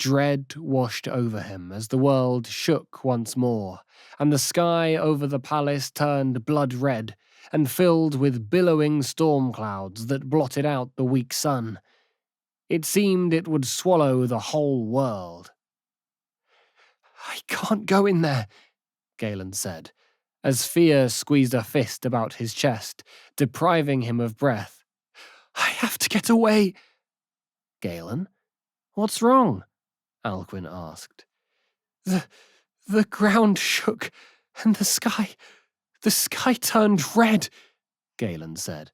Dread washed over him as the world shook once more, and the sky over the palace turned blood red and filled with billowing storm clouds that blotted out the weak sun. It seemed it would swallow the whole world. "I can't go in there," Galen said, as fear squeezed a fist about his chest, depriving him of breath. "I have to get away." "Galen, what's wrong?" Alcuin asked. The ground shook, and the sky turned red," Galen said,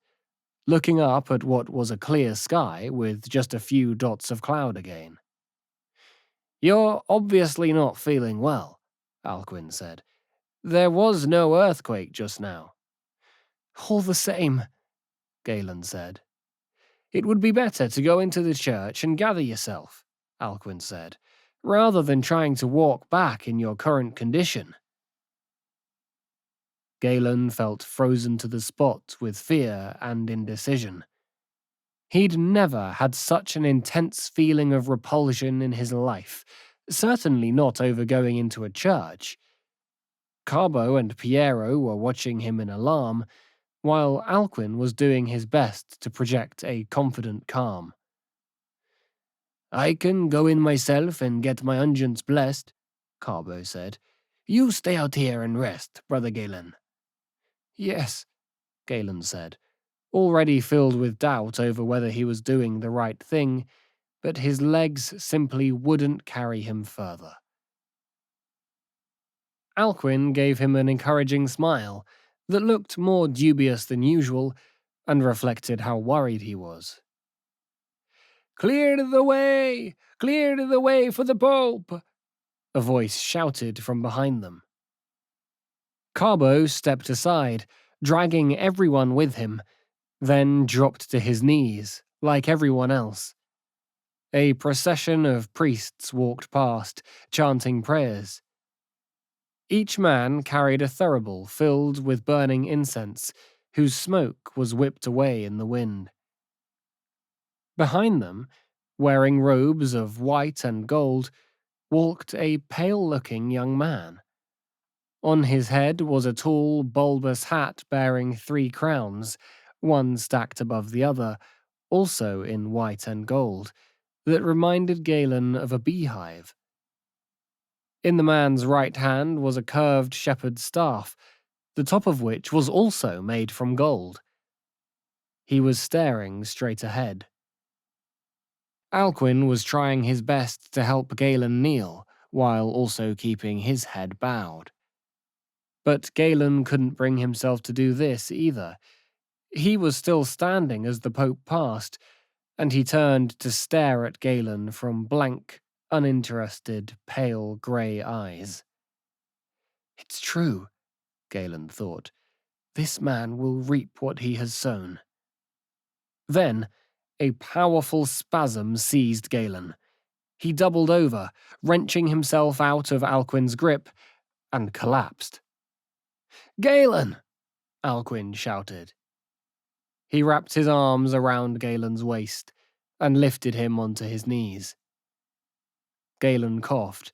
looking up at what was a clear sky with just a few dots of cloud again. "You're obviously not feeling well," Alcuin said. "There was no earthquake just now." "All the same," Galen said. "It would be better to go into the church and gather yourself," Alcuin said, "rather than trying to walk back in your current condition." Galen felt frozen to the spot with fear and indecision. He'd never had such an intense feeling of repulsion in his life, certainly not over going into a church. Carbo and Piero were watching him in alarm, while Alcuin was doing his best to project a confident calm. "I can go in myself and get my unguents blessed," Carbo said. "You stay out here and rest, Brother Galen." "Yes," Galen said, already filled with doubt over whether he was doing the right thing, but his legs simply wouldn't carry him further. Alcuin gave him an encouraging smile that looked more dubious than usual and reflected how worried he was. "Clear the way! Clear the way for the Pope!" a voice shouted from behind them. Carbo stepped aside, dragging everyone with him, then dropped to his knees, like everyone else. A procession of priests walked past, chanting prayers. Each man carried a thurible filled with burning incense, whose smoke was whipped away in the wind. Behind them, wearing robes of white and gold, walked a pale-looking young man. On his head was a tall, bulbous hat bearing 3 crowns, one stacked above the other, also in white and gold, that reminded Galen of a beehive. In the man's right hand was a curved shepherd's staff, the top of which was also made from gold. He was staring straight ahead. Alcuin was trying his best to help Galen kneel, while also keeping his head bowed. But Galen couldn't bring himself to do this either. He was still standing as the Pope passed, and he turned to stare at Galen from blank, uninterested, pale grey eyes. "It's true," Galen thought. "This man will reap what he has sown." Then, a powerful spasm seized Galen. He doubled over, wrenching himself out of Alcuin's grip, and collapsed. "Galen!" Alcuin shouted. He wrapped his arms around Galen's waist and lifted him onto his knees. Galen coughed,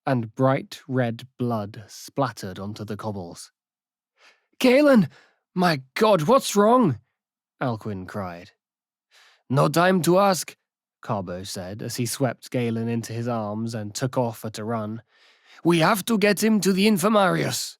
and bright red blood splattered onto the cobbles. "Galen! My God, what's wrong?" Alcuin cried. "No time to ask," Carbo said as he swept Galen into his arms and took off at a run. "We have to get him to the infirmarius."